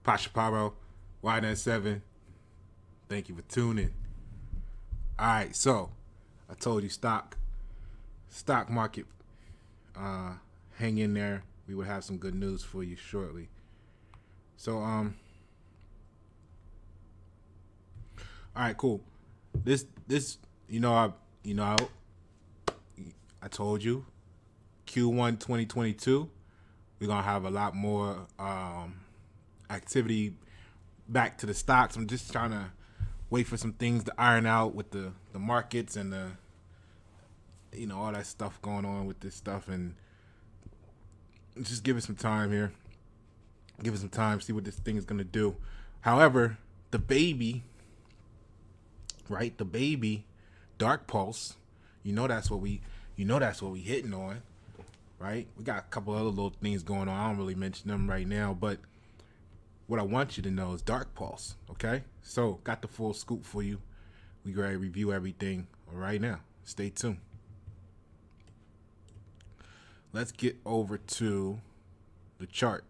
Pasha Paroh, Y97. Thank you for tuning. All right, so I told you stock market, hang in there. We would have some good news for you shortly. So all right, cool. This I told you Q1 2022 we're gonna have a lot more activity back to the stocks. I'm just trying to wait for some things to iron out with the markets and the all that stuff going on with this stuff, and just give it some time here. Give it some time, see what this thing is gonna do. However, the baby, DarkPulse, that's what we hitting on, right? We got a couple other little things going on. I don't really mention them right now, but what I want you to know is DarkPulse, okay? So got the full scoop for you. We gonna review everything right now. Stay tuned. Let's get over to the chart.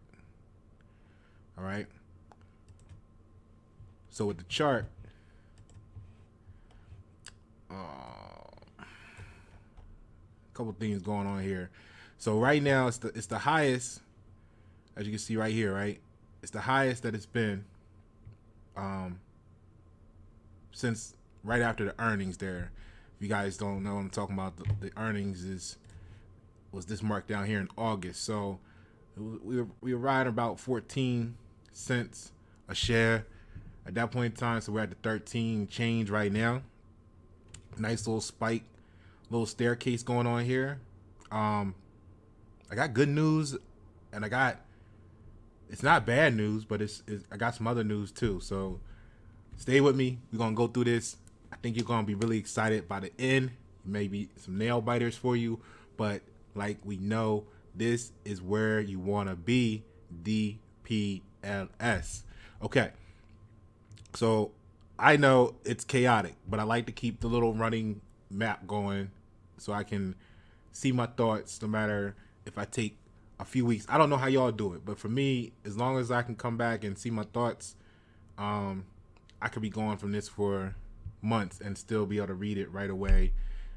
All right. So with the chart, a couple things going on here. So right now it's the highest, as you can see right here, right? It's the highest that it's been since right after the earnings there. If you guys don't know what I'm talking about, the earnings was this mark down here in August. So we were riding about 14 cents a share at that point in time. So we're at the 13 change right now. Nice little spike, little staircase going on here. I got good news, and it's not bad news, but I got some other news too. So stay with me. We're gonna go through this. I think you're gonna be really excited by the end. Maybe some nail biters for you, but like we know, this is where you want to be. DPLS. Okay. So I know it's chaotic, but I like to keep the little running map going so I can see my thoughts no matter if I take a few weeks. I don't know how y'all do it, but for me, as long as I can come back and see my thoughts, I could be going from this for months and still be able to read it right away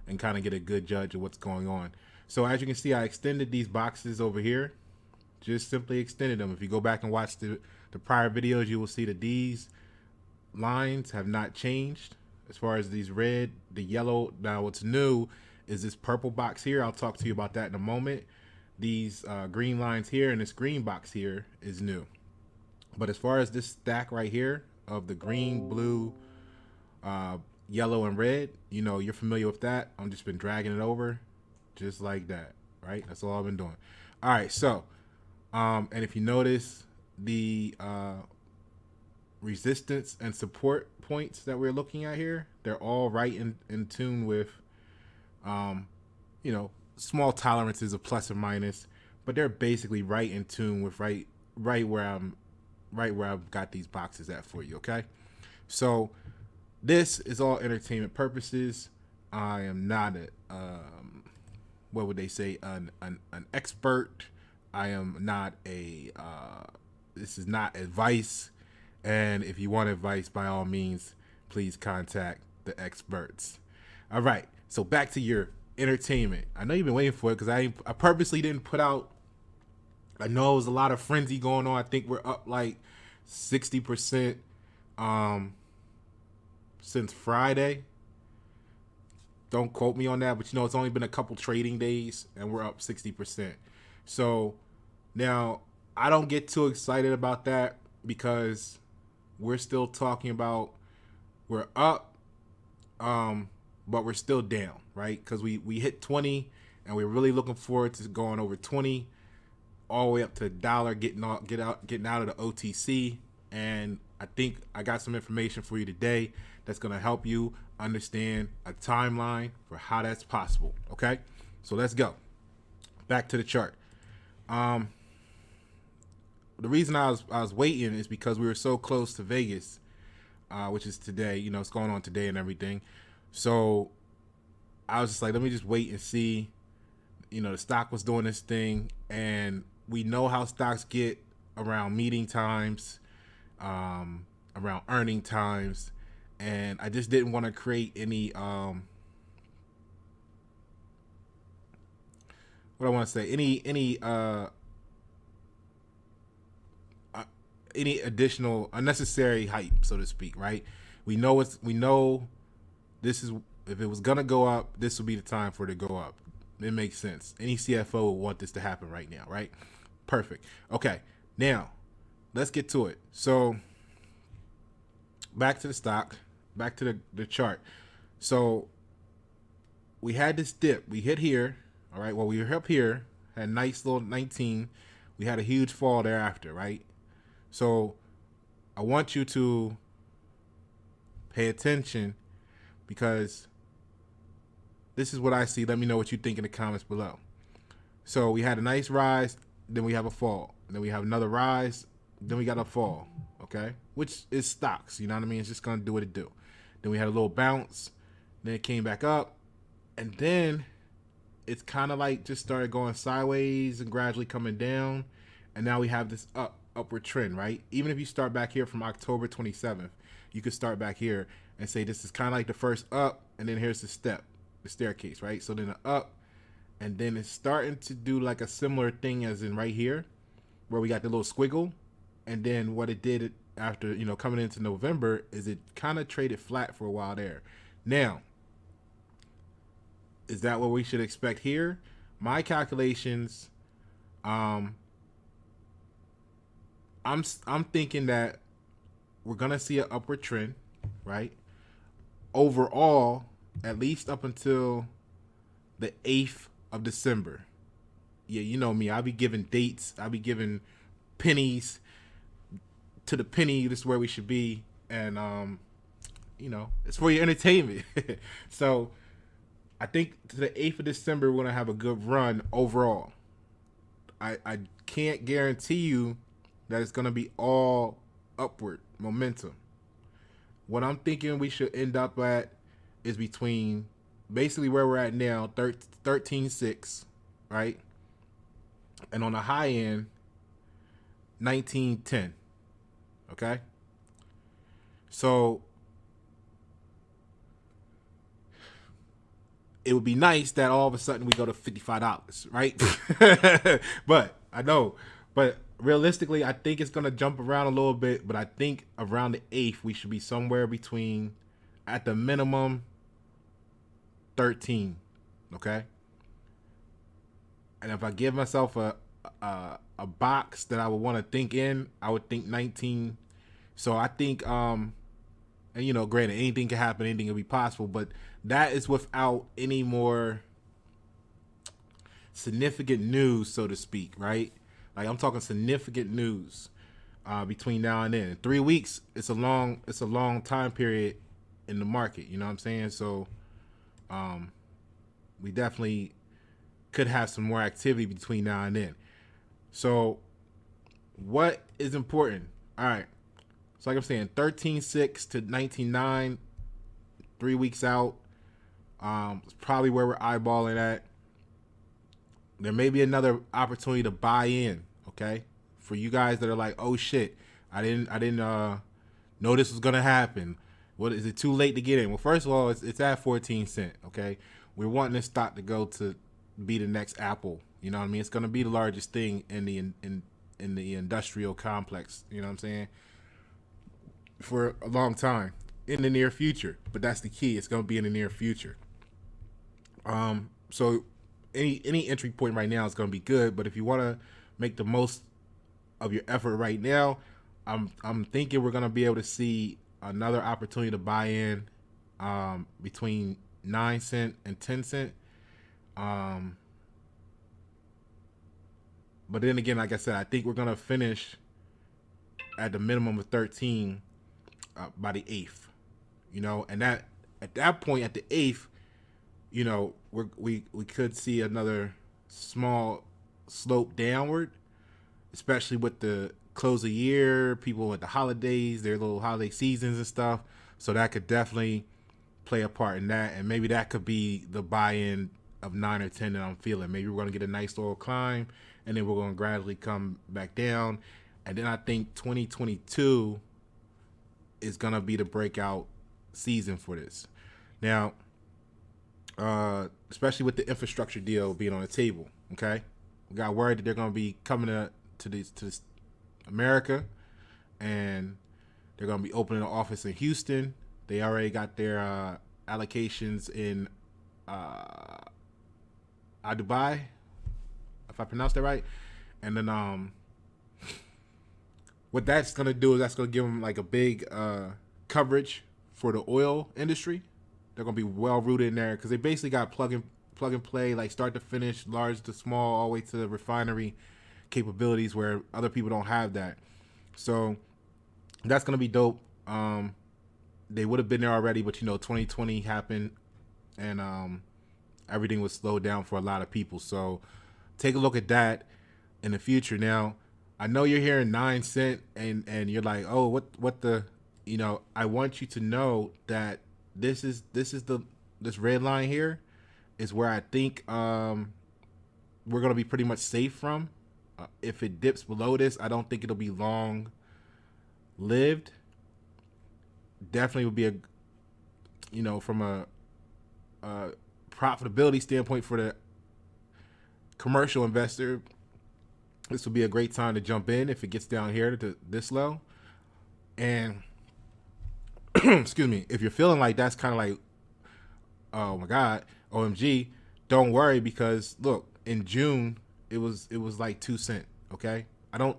and kind of get a good judge of what's going on. So as you can see, I extended these boxes over here. Just simply extended them. If you go back and watch the prior videos, you will see that these lines have not changed as far as these red, the yellow. Now what's new is this purple box here. I'll talk to you about that in a moment. These green lines here and this green box here is new. But as far as this stack right here of the green, blue, yellow, and red, you're familiar with that. I've just been dragging it over just like that, right? That's all I've been doing. All right, so and if you notice the resistance and support points that we're looking at here, they're all right in tune with small tolerances of plus or minus, but they're basically right in tune with right where I've got these boxes at for you. Okay, so this is all entertainment purposes. I am not what would they say, an expert. I am not this is not advice, and if you want advice, by all means, please contact the experts. All right, so back to your entertainment. I know you've been waiting for it because I purposely didn't put out. I know it was a lot of frenzy going on. I think we're up like 60% since Friday. Don't quote me on that, but it's only been a couple trading days and we're up 60%. So now I don't get too excited about that because we're still talking about we're up, but we're still down, right? Because we hit 20 and we're really looking forward to going over 20 all the way up to $1, getting out of the OTC. And I think I got some information for you today that's going to help you understand a timeline for how that's possible. Okay, so let's go back to the chart. The reason I was waiting is because we were so close to Vegas, which is today. It's going on today and everything. So I was just like, let me just wait and see. The stock was doing this thing, and we know how stocks get around meeting times. around earning times, and I just didn't want to create any what I want to say, any additional unnecessary hype, so to speak, right? We know this is, if it was gonna go up, this would be the time for it to go up. It makes sense. Any CFO would want this to happen right now, right? Perfect. Okay, now let's get to it. So back to the stock, back to the chart. So we had this dip. We hit here. All right. Well, we were up here, had a nice little 19. We had a huge fall thereafter, right? So I want you to pay attention, because this is what I see. Let me know what you think in the comments below. So we had a nice rise, then we have a fall. Then we have another rise, then we got a fall, okay? Which is stocks, you know what I mean? It's just going to do what it do. Then we had a little bounce, then it came back up, and then it's kind of like just started going sideways and gradually coming down, and now we have this upward trend, right? Even if you start back here from October 27th, you could start back here and say this is kind of like the first up, and then here's the staircase, right? So then the up, and then it's starting to do like a similar thing as in right here, where we got the little squiggle, and then what it did after, coming into November is it kind of traded flat for a while there. Now, is that what we should expect here? My calculations, I'm thinking that we're gonna see an upward trend, right? Overall, at least up until the 8th of December. Yeah, you know me. I'll be giving dates. I'll be giving pennies to the penny. This is where we should be, and it's for your entertainment. So I think to the 8th of December, we're going to have a good run overall. I can't guarantee you that it's going to be all upward momentum. What I'm thinking we should end up at is between basically where we're at now, 13.6, right? And on the high end, 19.10, okay? So it would be nice that all of a sudden we go to $55, right? But realistically, I think it's going to jump around a little bit, but I think around the 8th, we should be somewhere between, at the minimum, 13, okay? And if I give myself a box that I would want to think in, I would think 19. So I think, and granted, anything can happen, anything can be possible, but that is without any more significant news, so to speak, right? Like, I'm talking significant news between now and then. In 3 weeks, it's a long time period in the market. You know what I'm saying? So we definitely could have some more activity between now and then. So what is important? All right. So like I'm saying, 13.6 to 19.9, 3 weeks out. It's probably where we're eyeballing at. There may be another opportunity to buy in, okay? For you guys that are like, oh shit, I didn't know this was gonna happen. What, is it too late to get in? Well, first of all, it's at 14 cents, okay? We're wanting this stock to go to be the next Apple. You know what I mean? It's gonna be the largest thing in the industrial complex. You know what I'm saying? For a long time in the near future. But that's the key. It's gonna be in the near future. So any entry point right now is gonna be good. But if you want to make the most of your effort right now, I'm thinking we're gonna be able to see another opportunity to buy in between 9 cent and 10 cent. But then again, like I said, I think we're gonna finish at the minimum of 13 by the 8th. And that at that point, at the 8th, we could see another small slope downward, especially with the close of year, people with the holidays, their little holiday seasons and stuff. So that could definitely play a part in that, and maybe that could be the buy-in of 9 or 10 that I'm feeling. Maybe we're going to get a nice little climb, and then we're going to gradually come back down. And then I think 2022 is gonna be the breakout season for this. Now, especially with the infrastructure deal being on the table. Okay, we got word that they're gonna be coming to this America, and they're gonna be opening an office in Houston. They already got their allocations in Dubai, if I pronounced that right. And then what that's gonna do is that's gonna give them like a big coverage for the oil industry. They're gonna be well rooted in there because they basically got plug and play, like start to finish, large to small, all the way to the refinery capabilities where other people don't have that. So that's gonna be dope. They would have been there already, but 2020 happened, and everything was slowed down for a lot of people. So take a look at that in the future. Now, I know you're hearing 9 cent, and you're like, oh, what the, I want you to know that this red line here is where I think we're gonna be pretty much safe from. If it dips below this, I don't think it'll be long lived. Definitely would be from a profitability standpoint for the commercial investor, this would be a great time to jump in if it gets down here to this low. And excuse me, if you're feeling like that's kind of like, oh my God, OMG, don't worry, because look, in June it was like 2 cent. Okay, I don't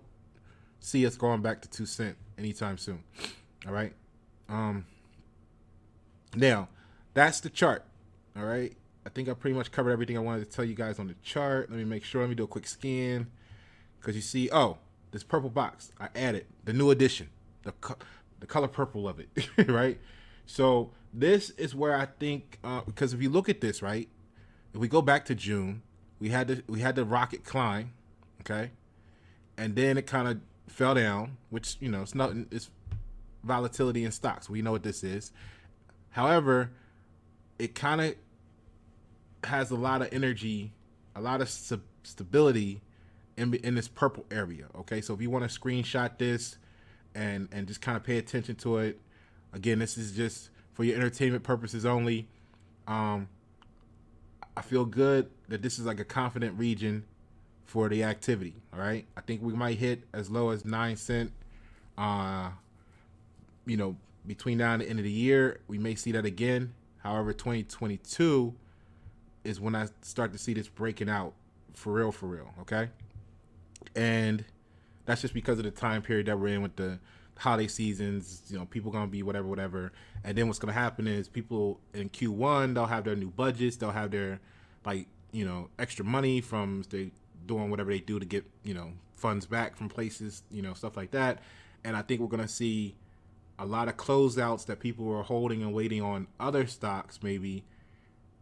see us going back to 2 cent anytime soon. All right. Now that's the chart. All right. I think I pretty much covered everything I wanted to tell you guys on the chart. Let me make sure. Let me do a quick scan, because you see, this purple box I added, the new addition, the color purple of it, right? So this is where I think, because if you look at this, right, if we go back to June, we had the rocket climb, okay, and then it kind of fell down, which it's nothing. It's volatility in stocks. We know what this is. However, it kind of has a lot of energy, a lot of stability in this purple area. Okay, so if you want to screenshot this and just kind of pay attention to it, again, this is just for your entertainment purposes only. I feel good that this is like a confident region for the activity. All right, I think we might hit as low as 9 cent. Between now and the end of the year, we may see that again. However, 2022 is when I start to see this breaking out for real, okay? And that's just because of the time period that we're in with the holiday seasons. People gonna be whatever. And then what's gonna happen is people in Q1, they'll have their new budgets, they'll have their extra money from they doing whatever they do to get funds back from places, stuff like that. And I think we're gonna see a lot of closeouts that people were holding and waiting on other stocks maybe,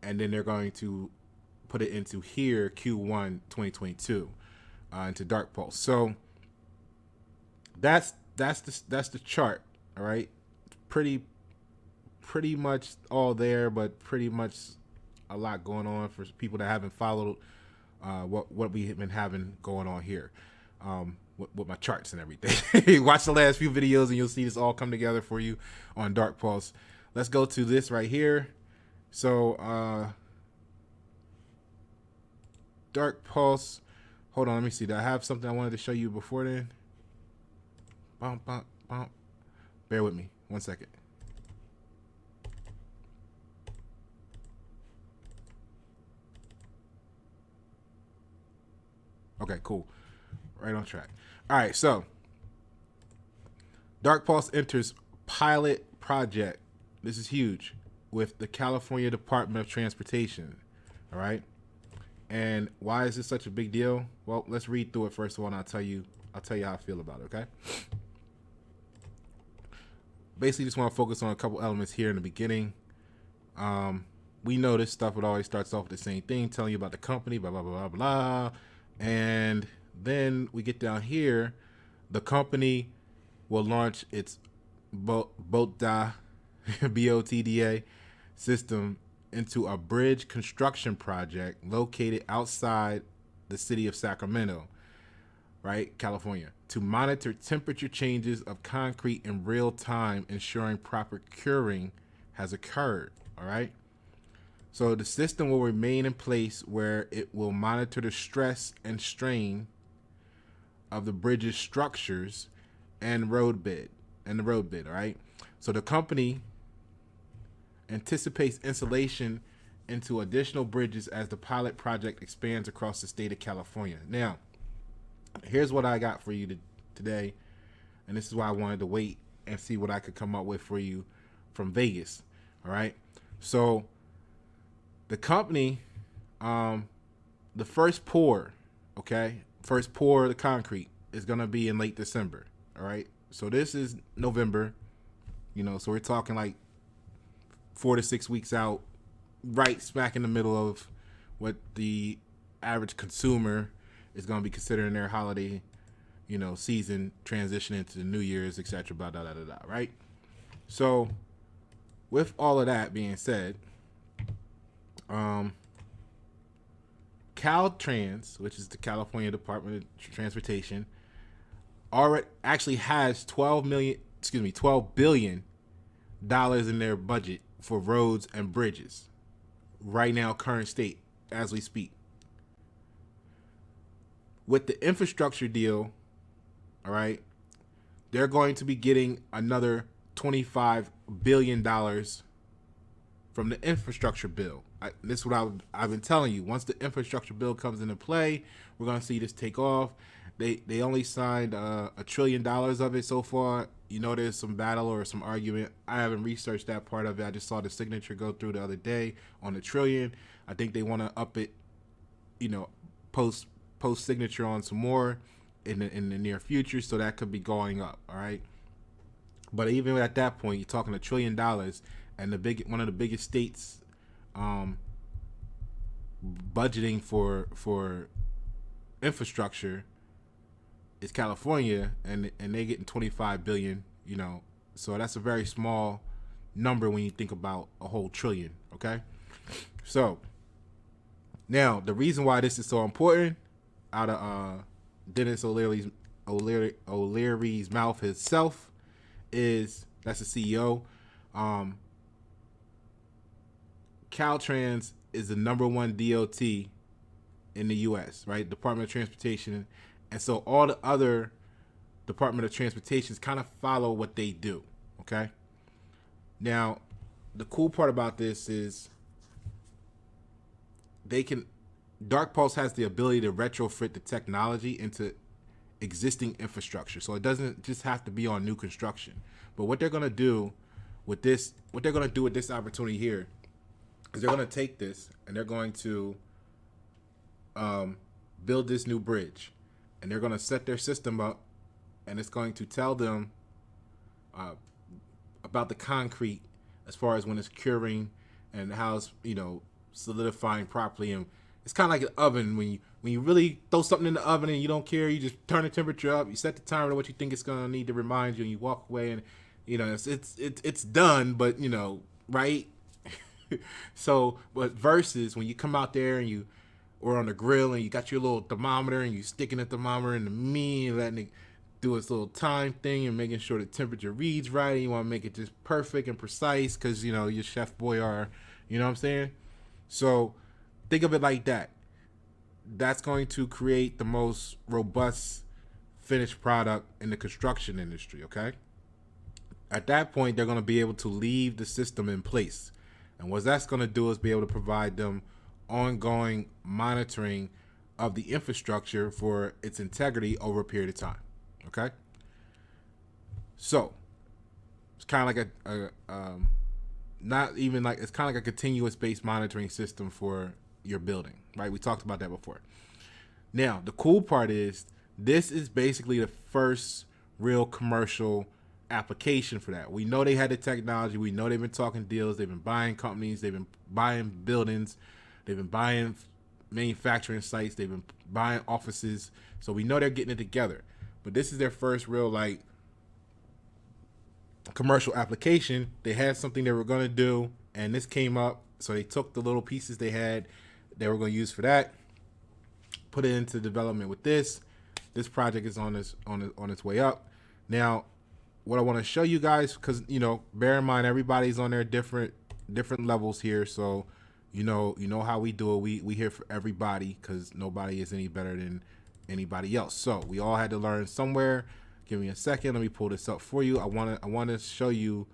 and then they're going to put it into here Q1 2022 into DarkPulse. So that's the chart. All right, pretty much all there, but pretty much a lot going on for people that haven't followed what we have been having going on here. With my charts and everything. Watch the last few videos and you'll see this all come together for you on DarkPulse. Let's go to this right here. So DarkPulse, hold on, let me see. Did I have something I wanted to show you before then? Bear with me 1 second. Okay, cool. Right on track. All right, so DarkPulse enters pilot project. This is huge with the California Department of Transportation. All right, and why is this such a big deal? Well, let's read through it first of all, and I'll tell you how I feel about it. Okay. Basically, just want to focus on a couple elements here in the beginning. We know this stuff, it always starts off with the same thing, telling you about the company, blah blah blah blah, and then we get down here, the company will launch its BOTDA system into a bridge construction project located outside the city of Sacramento. right? California, to monitor temperature changes of concrete in real time, ensuring proper curing has occurred, all right? So the system will remain in place where it will monitor the stress and strain of the bridge's structures and road bed, all right? So the company anticipates installation into additional bridges as the pilot project expands across the state of California. Now, here's what I got for you today, and this is why I wanted to wait and see what I could come up with for you from Vegas, all right? So the company, the first pour of the concrete is going to be in late December, all right? So this is November, so we're talking like 4 to 6 weeks out, right smack in the middle of what the average consumer is going to be considering their holiday, season, transition into the New Year's, etc. Blah, blah, blah, blah, blah, right? So with all of that being said, CalTrans, which is the California Department of Transportation, already actually has $12 billion in their budget for roads and bridges right now, current state, as we speak. With the infrastructure deal, all right, they're going to be getting another $25 billion from the infrastructure bill. This is what I've been telling you. Once the infrastructure bill comes into play, we're going to see this take off. They only signed $1 trillion of it so far. There's some battle or some argument. I haven't researched that part of it. I just saw the signature go through the other day on the $1 trillion. I think they want to up it, post signature on some more in the near future, so that could be going up. All right, but even at that point, you're talking $1 trillion, and one of the biggest states budgeting for infrastructure is California, and they getting $25 billion. So that's a very small number when you think about a whole $1 trillion. Okay, so now the reason why this is so important, out of Dennis O'Leary's mouth himself, is that's the CEO. CalTrans is the #1 DOT in the U.S., right? Department of Transportation. And so all the other Department of Transportations kind of follow what they do, okay? Now, the cool part about this is DarkPulse has the ability to retrofit the technology into existing infrastructure. So it doesn't just have to be on new construction. But what they're going to do with this opportunity here is they're going to take this and they're going to build this new bridge. And they're going to set their system up, and it's going to tell them about the concrete as far as when it's curing and how it's, solidifying properly. And it's kind of like an oven. When you really throw something in the oven and you don't care, you just turn the temperature up, you set the timer to what you think it's going to need to remind you, and you walk away, and it's done. But right. So, but versus when you come out there and or on the grill and you got your little thermometer and you sticking the thermometer in the meat and letting it do its little time thing and making sure the temperature reads right, and you want to make it just perfect and precise because your Chef Boyardee, you know what I'm saying? So think of it like that. That's going to create the most robust finished product in the construction industry, okay? At that point, they're going to be able to leave the system in place. And what that's going to do is be able to provide them ongoing monitoring of the infrastructure for its integrity over a period of time. Okay, so it's kind of like it's kind of like a continuous based monitoring system for your building, right? We talked about that before. Now, the cool part is this is basically the first real commercial application for that. We know they had the technology. We know they've been talking deals. They've been buying companies. They've been buying buildings. They've been buying manufacturing sites. They've been buying offices. So we know they're getting it together. But this is their first real commercial application. They had something they were going to do, and this came up. So they took the little pieces they had they were going to use for that, put it into development with this, this project is on its way up. Now, what I want to show you guys, because bear in mind everybody's on their different levels here, so you know how we do it. We here for everybody, because nobody is any better than anybody else. So we all had to learn somewhere. Give me a second. Let me pull this up for you. I want to show you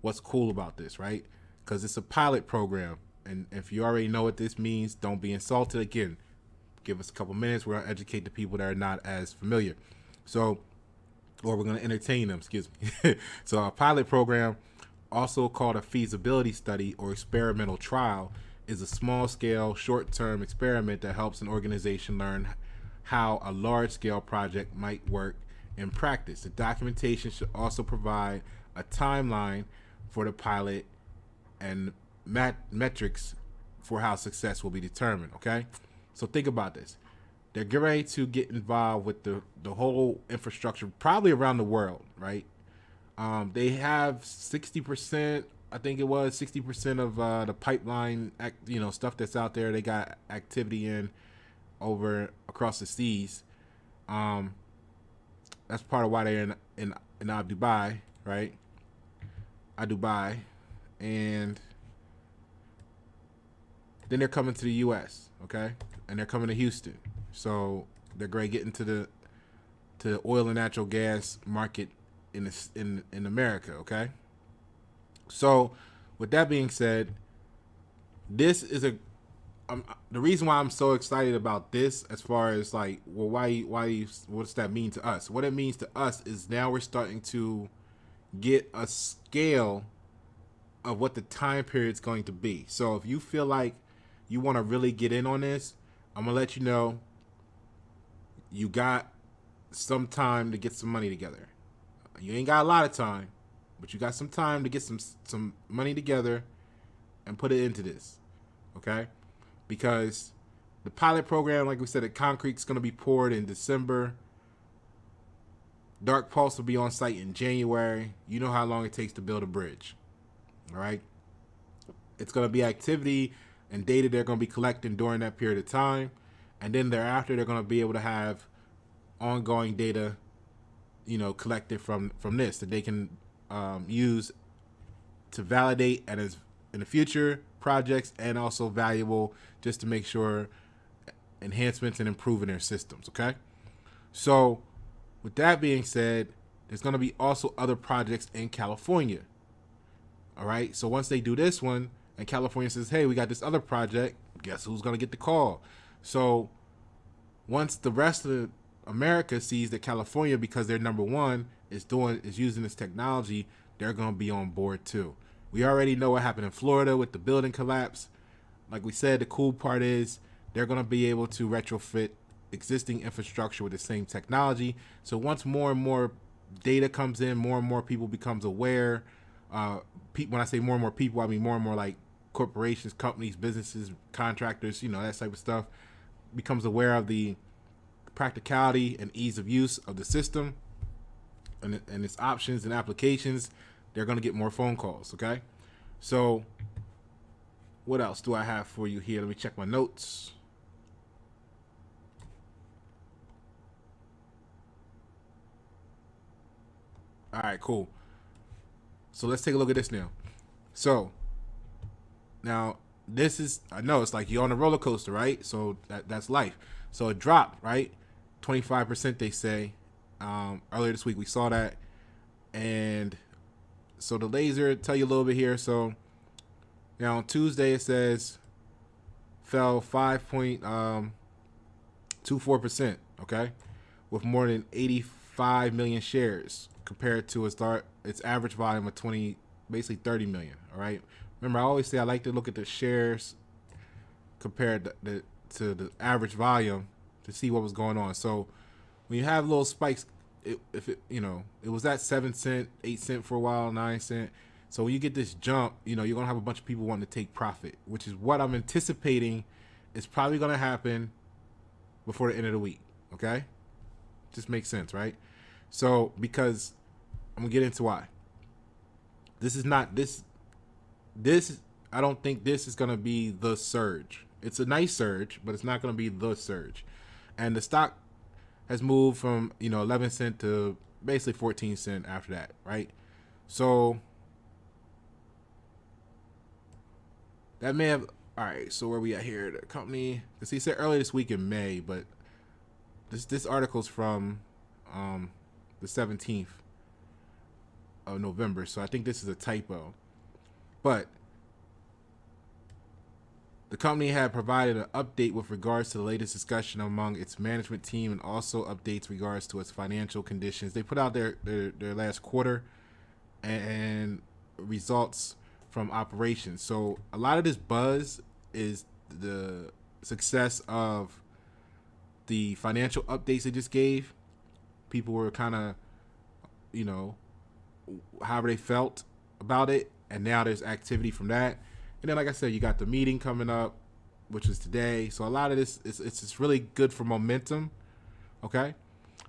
what's cool about this, right? Because it's a pilot program, and if you already know what this means, don't be insulted. Again, give us a couple minutes. We're gonna educate the people that are not as familiar. So, or we're gonna entertain them. Excuse me. So a pilot program, also called a feasibility study or experimental trial, is a small-scale, short-term experiment that helps an organization learn how a large-scale project might work in practice. The documentation should also provide a timeline for the pilot and metrics for how success will be determined. Okay, so think about this. They're getting ready to get involved with the whole infrastructure, probably around the world, right? They have 60%, I think it was 60% of the pipeline, stuff that's out there. They got activity in over across the seas. That's part of why they're in Dubai, right? Dubai, and then they're coming to the U.S. Okay, and they're coming to Houston. So they're going to get into the oil and natural gas market in America. Okay. So with that being said, this is the reason why I'm so excited about this, as far as like, well, why what's that mean to us? What it means to us is now we're starting to get a scale of what the time period is going to be. So if you feel like you want to really get in on this, I'm gonna let you know you got some time to get some money together. You ain't got a lot of time, but you got some time to get some money together and put it into this, okay? Because the pilot program, like we said, the concrete's going to be poured in December. DarkPulse will be on site in January. You know how long it takes to build a bridge, all right? It's going to be activity and data they're going to be collecting during that period of time. And then thereafter, they're going to be able to have ongoing data, collected from this that they can use to validate and as in the future projects, and also valuable just to make sure enhancements and improving their systems. Okay, so with that being said, there's going to be also other projects in California. All right, so once they do this one and California says, hey, we got this other project, guess who's going to get the call? So once the rest of America sees that California, because they're number one, is using this technology, they're going to be on board too. We already know what happened in Florida with the building collapse. Like we said, the cool part is they're going to be able to retrofit existing infrastructure with the same technology. So once more and more data comes in, more and more people becomes aware. When I say more and more people, I mean more and more like corporations, companies, businesses, contractors, that type of stuff, becomes aware of the practicality and ease of use of the system and its options and applications. They're going to get more phone calls. Okay, so what else do I have for you here? Let me check my notes. All right, cool. So let's take a look at this now. So now this is, I know it's like you're on a roller coaster, right? So that's life. So it dropped, right? 25% they say. Earlier this week we saw that. And so the laser, tell you a little bit here. So now on Tuesday it says fell 5.24%, okay? With more than 85 million shares compared to its average volume of 30 million, all right? Remember, I always say I like to look at the shares compared to the average volume to see what was going on. So when you have little spikes, it was at 7 cent, 8 cent for a while, 9 cent. So when you get this jump, you're going to have a bunch of people wanting to take profit, which is what I'm anticipating is probably going to happen before the end of the week. Okay. Just makes sense, right? So, because I'm going to get into why. This is not this, I don't think this is going to be the surge. It's a nice surge, but it's not going to be the surge. And the stock has moved from 11 cent to basically 14 cent after that, right? So that may have. All right, so where we at here? The company, because he said earlier this week in May, but this article's from the 17th of November, so I think this is a typo. But the company had provided an update with regards to the latest discussion among its management team and also updates regards to its financial conditions. They put out their last quarter and results from operations. So a lot of this buzz is the success of the financial updates they just gave. People were kind of, however they felt about it, and now there's activity from that. And then, like I said, you got the meeting coming up, which is today. So a lot of this it's just really good for momentum. Okay,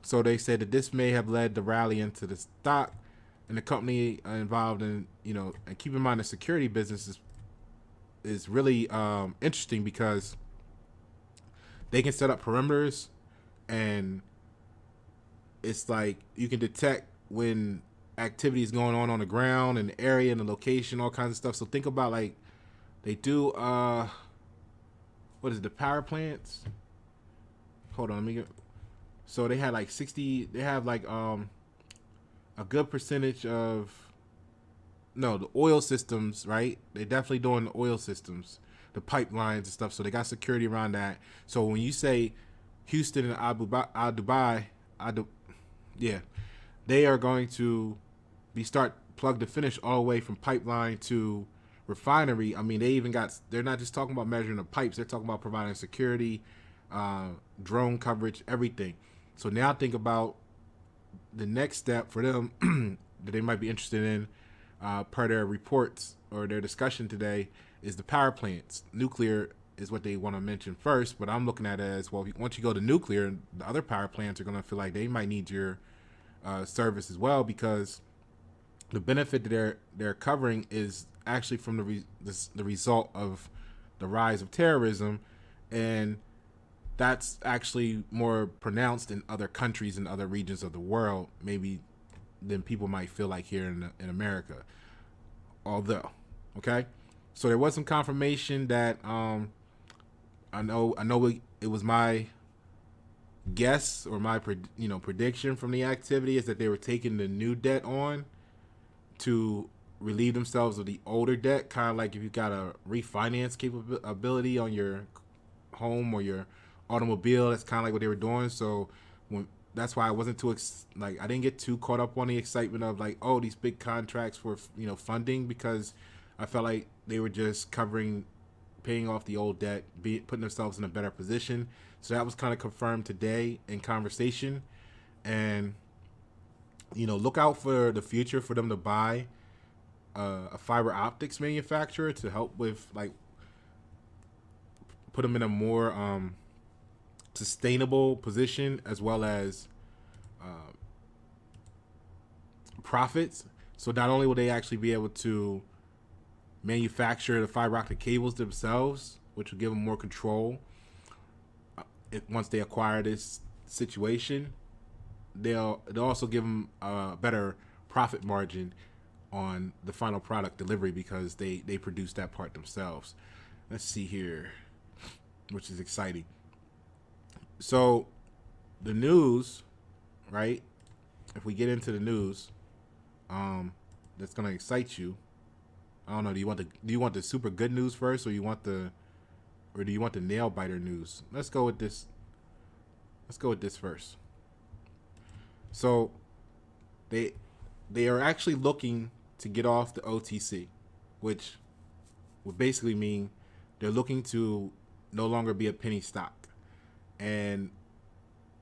so they said that this may have led the rally into the stock, and the company involved in and keep in mind the security business is really interesting because they can set up perimeters, and it's like you can detect when activity is going on the ground and the area and the location, all kinds of stuff. So think about like they do what is it, the power plants? Hold on, let me get. So they had like 60. They have like a good percentage of the oil systems, right? They're definitely doing the oil systems, the pipelines and stuff. So they got security around that. So when you say Houston and Dubai, they are going to be start plug to finish all the way from pipeline to refinery. I mean, they're not just talking about measuring the pipes. They're talking about providing security, drone coverage, everything. So now think about the next step for them that they might be interested in, per their reports or their discussion today, is the power plants. Nuclear is what they want to mention first, but I'm looking at it as, well, once you go to nuclear, the other power plants are going to feel like they might need your service as well, because the benefit that they're covering is actually from the result of the rise of terrorism, and that's actually more pronounced in other countries and other regions of the world, maybe than people might feel like here in America. Although, okay, so there was some confirmation that I know it was my guess or my prediction from the activity is that they were taking the new debt on to relieve themselves of the older debt, kind of like if you got a refinance capability on your home or your automobile. That's kind of like what they were doing. So that's why I wasn't too I didn't get too caught up on the excitement of like, oh, these big contracts for funding, because I felt like they were just paying off the old debt, putting themselves in a better position. So that was kind of confirmed today in conversation, and look out for the future for them to buy a fiber optics manufacturer to help with put them in a more sustainable position, as well as profits. So not only will they actually be able to manufacture the fiber optic cables themselves, which will give them more control once they acquire this situation, they'll also give them a better profit margin on the final product delivery, because they produce that part themselves. Let's see here, which is exciting. So the news, right? If we get into the news, that's gonna excite you. I don't know. Do you want the super good news first, or do you want the nail biter news? Let's go with this. Let's go with this first. So they are actually looking to get off the OTC, which would basically mean they're looking to no longer be a penny stock and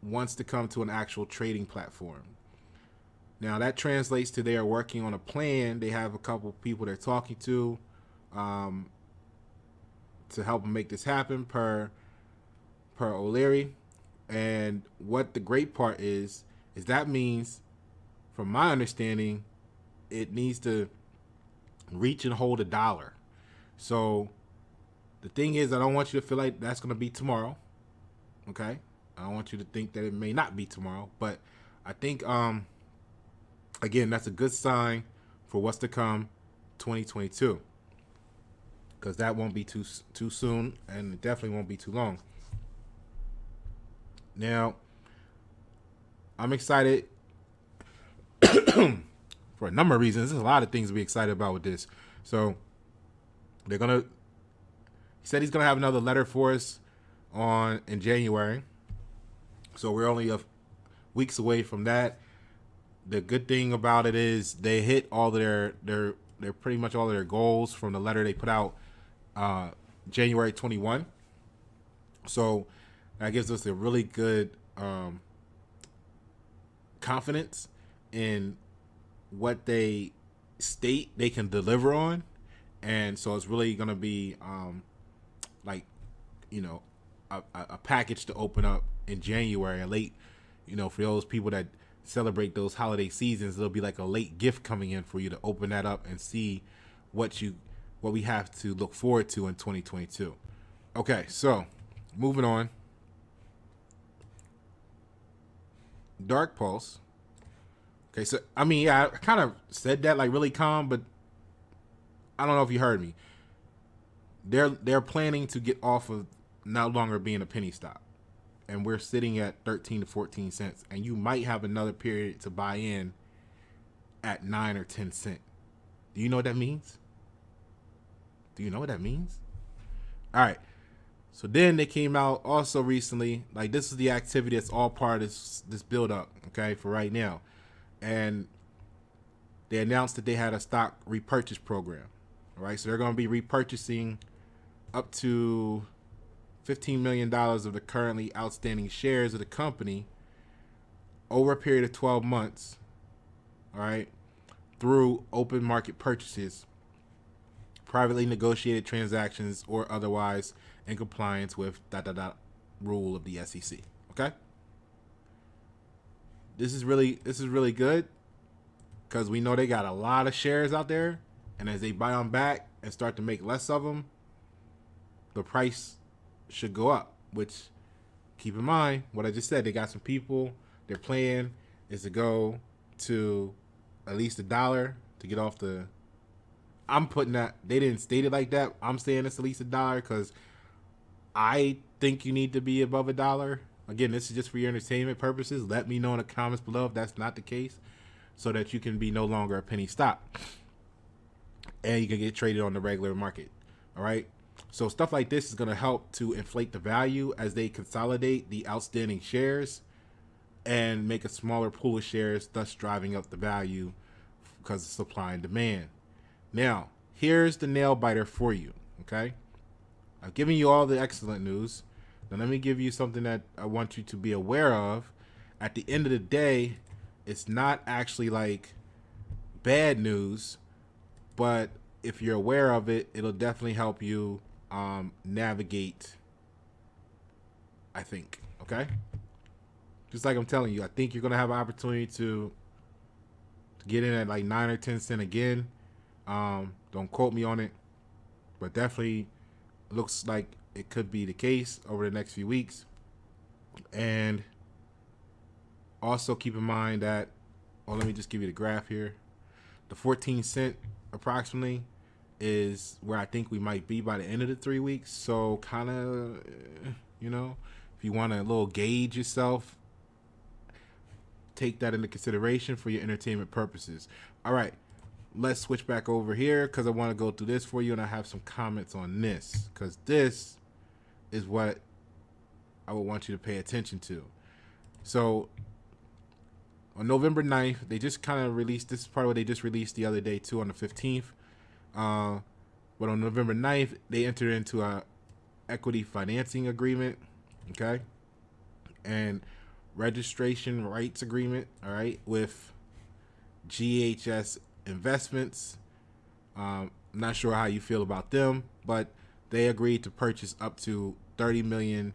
wants to come to an actual trading platform. Now that translates to they are working on a plan. They have a couple people they're talking to help them make this happen per O'Leary. And what the great part is that means, from my understanding, it needs to reach and hold $1. So the thing is, I don't want you to feel like that's going to be tomorrow. Okay? I don't want you to think that it may not be tomorrow, but I think again, that's a good sign for what's to come 2022, because that won't be too soon, and it definitely won't be too long. Now, I'm excited for a number of reasons. There's a lot of things to be excited about with this. So he said he's gonna have another letter for us in January. So we're only weeks away from that. The good thing about it is they hit all of their pretty much all of their goals from the letter they put out January 21. So that gives us a really good confidence in what they state they can deliver on. And so it's really going to be a package to open up in January, a late, for those people that celebrate those holiday seasons, it'll be like a late gift coming in for you to open that up and see what we have to look forward to in 2022. Okay, so moving on. DarkPulse. Okay, so I kind of said that like really calm, but I don't know if you heard me. They're planning to get off of no longer being a penny stock, and we're sitting at 13 to 14 cents, and you might have another period to buy in at 9 or 10 cents. Do you know what that means? All right. So then they came out also recently, like this is the activity that's all part of this build up, okay, for right now. And they announced that they had a stock repurchase program. All right, so they're going to be repurchasing up to $15 million of the currently outstanding shares of the company over a period of 12 months, all right, through open market purchases, privately negotiated transactions, or otherwise in compliance with rule of the SEC. Okay, this is really good because we know they got a lot of shares out there, and as they buy them back and start to make less of them, the price should go up. Which, keep in mind what I just said, they got some people. Their plan is to go to at least $1 to get off the. I'm putting that, they didn't state it like that. I'm saying it's at least $1 because I think you need to be above $1. Again, this is just for your entertainment purposes. Let me know in the comments below if that's not the case, so that you can be no longer a penny stock and you can get traded on the regular market. All right. So stuff like this is going to help to inflate the value as they consolidate the outstanding shares and make a smaller pool of shares, thus driving up the value because of supply and demand. Now, here's the nail biter for you. Okay. I've given you all the excellent news. Now let me give you something that I want you to be aware of. At the end of the day, it's not actually like bad news, but if you're aware of it, it'll definitely help you navigate, I think. Okay? Just like I'm telling you, I think you're going to have an opportunity to get in at like 9 or 10 cents again. Don't quote me on it, but definitely looks like it could be the case over the next few weeks. And also keep in mind that, let me just give you the graph here. The 14 cent approximately is where I think we might be by the end of the 3 weeks. So kind of, if you want to a little gauge yourself, take that into consideration for your entertainment purposes. All right, let's switch back over here because I want to go through this for you, and I have some comments on this because this is what I would want you to pay attention to. So on November 9th, they just kind of released, this is part of what they just released the other day too on the 15th. But on November 9th, they entered into a equity financing agreement, okay, and registration rights agreement, all right, with GHS Investments. I'm not sure how you feel about them, but they agreed to purchase up to 30 million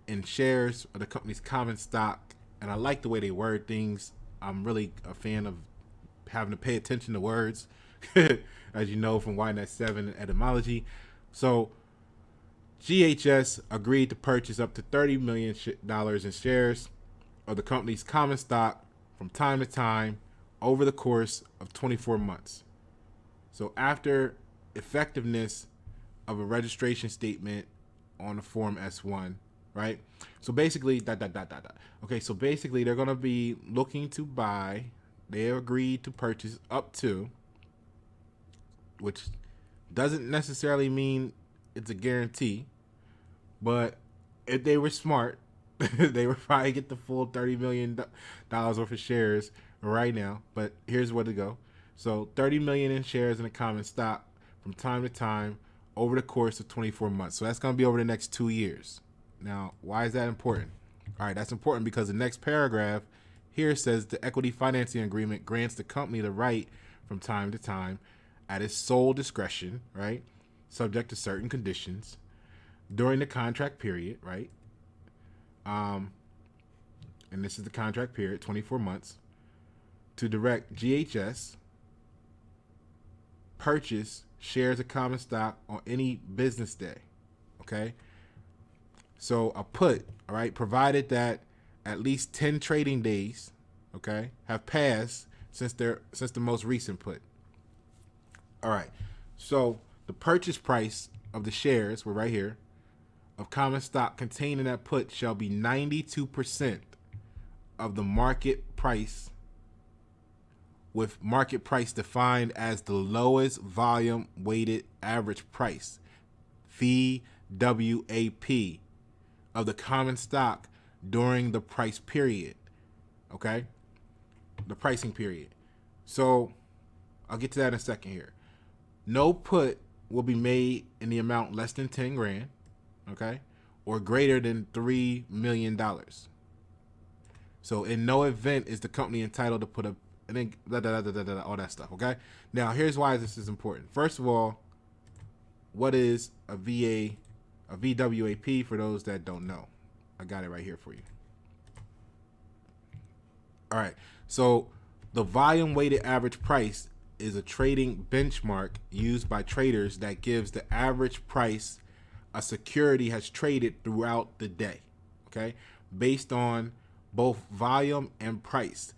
in shares of the company's common stock. And I like the way they word things. I'm really a fan of having to pay attention to words, as you know from YNet 7 etymology. So GHS agreed to purchase up to $30 million in shares of the company's common stock from time to time over the course of 24 months. So after effectiveness of a registration statement on the Form S1, right? So basically, Okay, so basically they're going to be looking to buy, they agreed to purchase up to, which doesn't necessarily mean it's a guarantee, but if they were smart, they would probably get the full $30 million worth of shares right now. But here's where to go. So 30 million in shares in the common stock from time to time over the course of 24 months. So that's going to be over the next 2 years. Now, why is that important? All right, that's important because the next paragraph here says the equity financing agreement grants the company the right from time to time at its sole discretion, right, subject to certain conditions during the contract period, right? And this is the contract period, 24 months, to direct GHS purchase shares of common stock on any business day. Okay. So a put, all right, provided that at least 10 trading days, okay, have passed since the most recent put. All right. So the purchase price of the shares, we're right here, of common stock contained in that put shall be 92% of the market price, with market price defined as the lowest volume weighted average price, VWAP, of the common stock during the price period. Okay? The pricing period. So I'll get to that in a second here. No put will be made in the amount less than 10 grand, okay, or greater than $3 million. So in no event is the company entitled to put a, and then all that stuff, okay? Now, here's why this is important. First of all, what is a VWAP for those that don't know? I got it right here for you. All right, so the volume weighted average price is a trading benchmark used by traders that gives the average price a security has traded throughout the day, okay, based on both volume and price.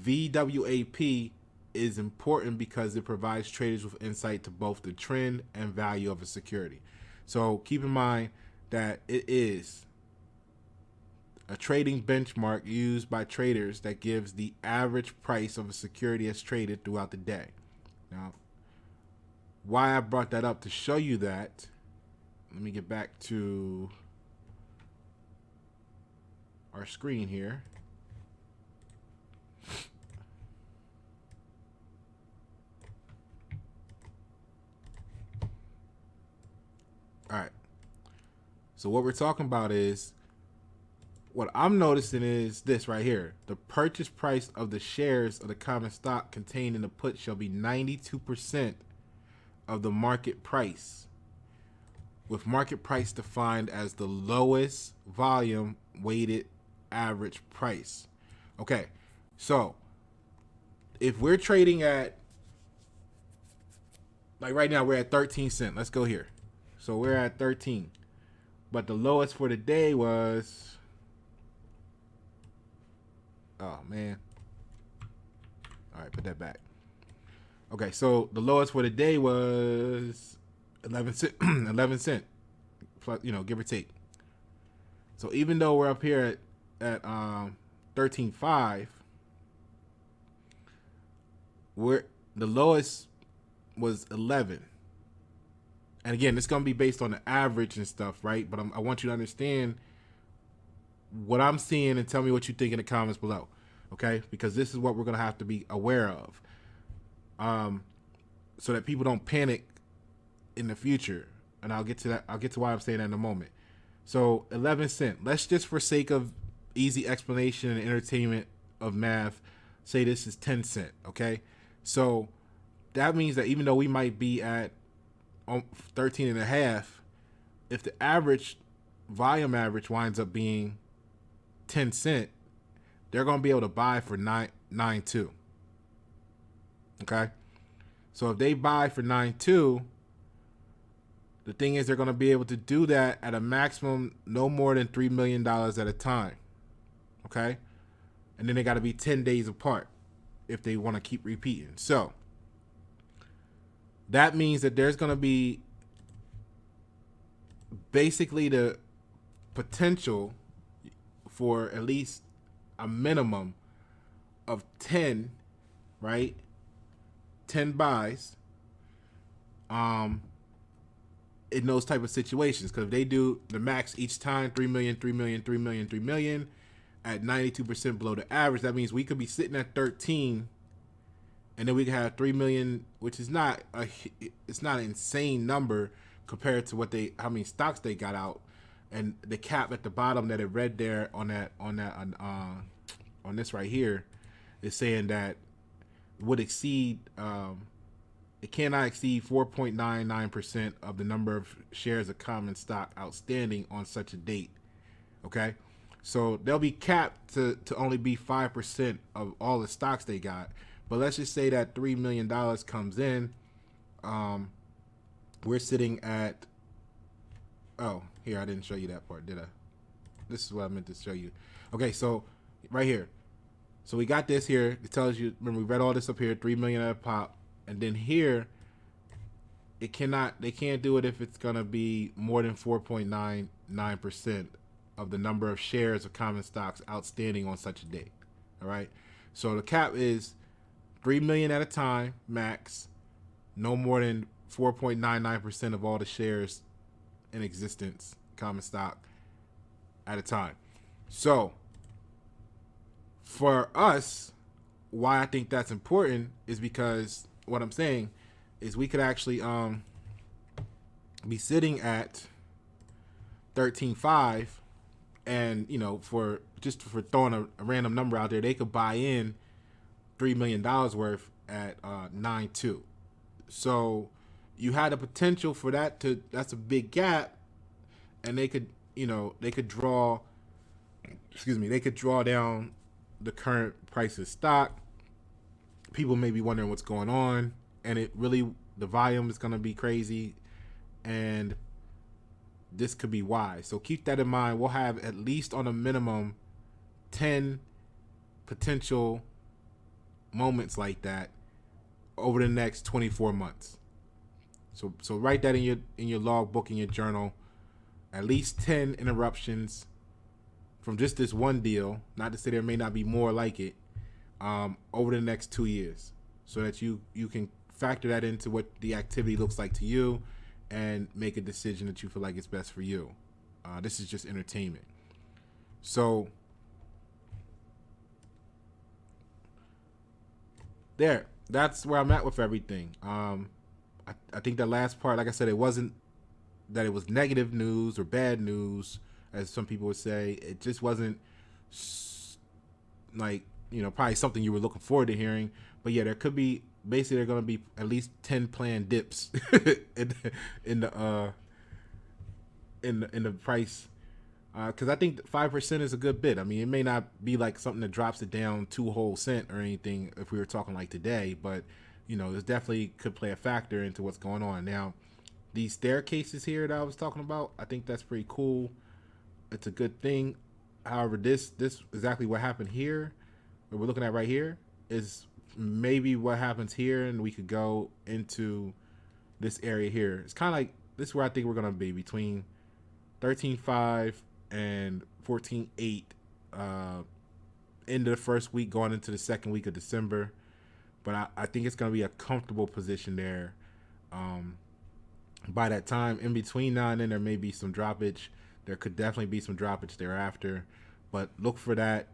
VWAP is important because it provides traders with insight to both the trend and value of a security. So keep in mind that it is a trading benchmark used by traders that gives the average price of a security as traded throughout the day. Now, why I brought that up to show you that, let me get back to our screen here. All right. So what we're talking about is, what I'm noticing is this right here. The purchase price of the shares of the common stock contained in the put shall be 92% of the market price, with market price defined as the lowest volume weighted average price. Okay, so if we're trading at, like right now we're at 13 cents. Let's go here. So we're at 13. But the lowest for the day was, oh man. All right, put that back. Okay, so the lowest for the day was 11 cent, 11 cent, plus, give or take. So even though we're up here at 13.5, we're the lowest was 11. And again, it's gonna be based on the average and stuff, right? But I want you to understand what I'm seeing and tell me what you think in the comments below, okay? Because this is what we're gonna have to be aware of, so that people don't panic in the future. And I'll get to that. I'll get to why I'm saying that in a moment. So 11 cents. Let's just, for sake of easy explanation and entertainment of math, say this is 10 cents, okay? So that means that even though we might be at 13 and a half, if the average volume average winds up being 10 cents, they're going to be able to buy for 9.2. Okay? So if they buy for 9.2, The thing is, they're going to be able to do that at a maximum no more than $3 million at a time. Okay? And then they got to be 10 days apart if they want to keep repeating. So that means that there's going to be basically the potential for at least a minimum of 10, right? 10 buys in those type of situations. Because if they do the max each time, 3 million, 3 million, 3 million, 3 million, at 92% below the average, that means we could be sitting at 13, and then we could have 3 million, which is it's not an insane number compared to how many stocks they got out. And the cap at the bottom that it read there on this right here is saying that would exceed it cannot exceed 4.99% of the number of shares of common stock outstanding on such a date. Okay, so they'll be capped to only be 5% of all the stocks they got. But let's just say that $3 million comes in. We're sitting at, oh, here, I didn't show you that part, did I? This is what I meant to show you. Okay, so right here. So we got this here. It tells you, remember, we read all this up here, 3 million at a pop. And then here, they can't do it if it's going to be more than 4.99% of the number of shares of common stocks outstanding on such a date. All right. So the cap is 3 million at a time, max, no more than 4.99% of all the shares in existence, common stock, at a time. So for us, why I think that's important is because what I'm saying is we could actually be sitting at 13.5, and for throwing a random number out there, they could buy in $3 million worth at 9.2. So you had a potential for that's a big gap, and they could draw down the current price of stock. People may be wondering what's going on, and the volume is going to be crazy, and this could be why. So keep that in mind. We'll have at least on a minimum 10 potential moments like that over the next 24 months. So write that in your log book, in your journal. At least 10 interruptions from just this one deal. Not to say there may not be more like it. Over the next 2 years, so that you can factor that into what the activity looks like to you and make a decision that you feel like is best for you. This is just entertainment. So that's where I'm at with everything. I think that last part, like I said, it wasn't that it was negative news or bad news, as some people would say. It just wasn't like, probably something you were looking forward to hearing. But yeah, there could be, basically there are going to be at least 10 planned dips in the price, because I think 5% is a good bit. I mean, it may not be like something that drops it down 2 whole cents or anything if we were talking like today, but it definitely could play a factor into what's going on. Now, these staircases here that I was talking about, I think that's pretty cool. It's a good thing. However, this exactly what happened here, what we're looking at right here, is maybe what happens here, and we could go into this area here. It's kind of like, this is where I think we're going to be, between 13.5 and 14.8 into the first week, going into the second week of December. But I think it's going to be a comfortable position there. By that time, in between now and then, there may be some droppage. There could definitely be some droppage thereafter. But look for that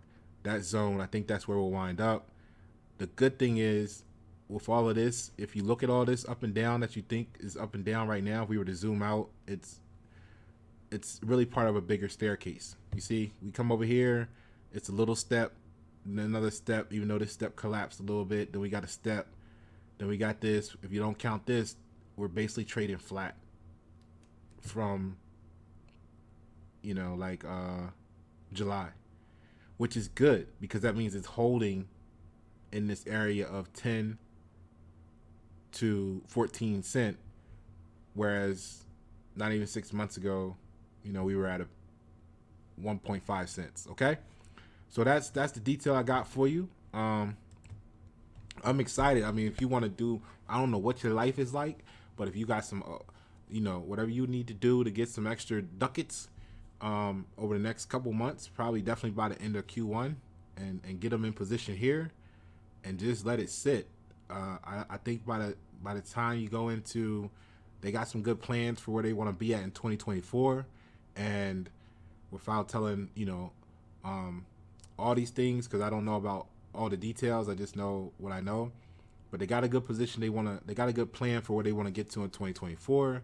zone. I think that's where we'll wind up. The good thing is, with all of this, if you look at all this up and down that you think is up and down right now, if we were to zoom out, it's really part of a bigger staircase. You see, we come over here, it's a little step, and then another step, even though this step collapsed a little bit. Then we got a step. Then we got this. If you don't count this, we're basically trading flat from, July, which is good, because that means it's holding in this area of 10 to 14 cent, whereas not even 6 months ago, we were at a 1.5 cents. Okay, so that's the detail I got for you. I'm excited. I mean, if you want to do, I don't know what your life is like, but if you got some, whatever you need to do to get some extra ducats over the next couple months, probably definitely by the end of Q1, and get them in position here, and just let it sit. I think by the time you go into, they got some good plans for where they want to be at in 2024, and without telling all these things, because I don't know about all the details, I just know what I know. But they got a good position. They got a good plan for where they want to get to in 2024.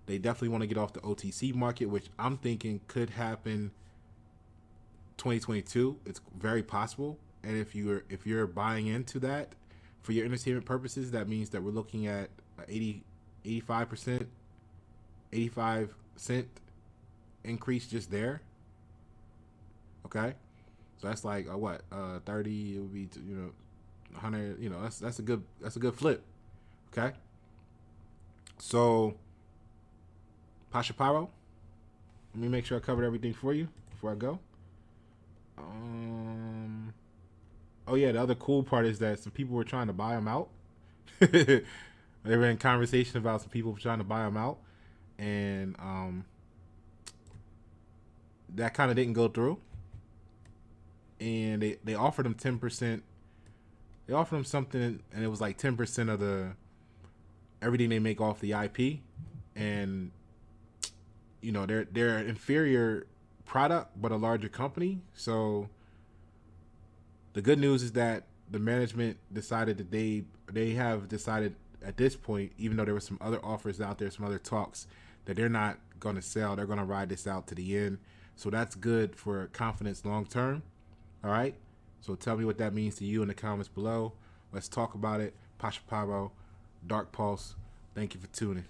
They definitely want to get off the OTC market, which I'm thinking could happen 2022. It's very possible. And if you're buying into that for your entertainment purposes, that means that we're looking at 85%, 85 cent increase just there. Okay, so that's like 30. It would be 100. That's a good flip. Okay, so Pasha Paroh, let me make sure I covered everything for you before I go. Oh yeah, the other cool part is that some people were trying to buy them out. They were in conversation about some people trying to buy them out, and that kind of didn't go through. And they offered them 10%. They offered them something, and it was like 10% of the everything they make off the IP, and they're an inferior product but a larger company. So the good news is that the management decided that they have decided at this point, even though there were some other offers out there, some other talks, that they're not going to sell. They're going to ride this out to the end. So that's good for confidence long term. All right. So tell me what that means to you in the comments below. Let's talk about it. Pasha Paroh, DarkPulse. Thank you for tuning.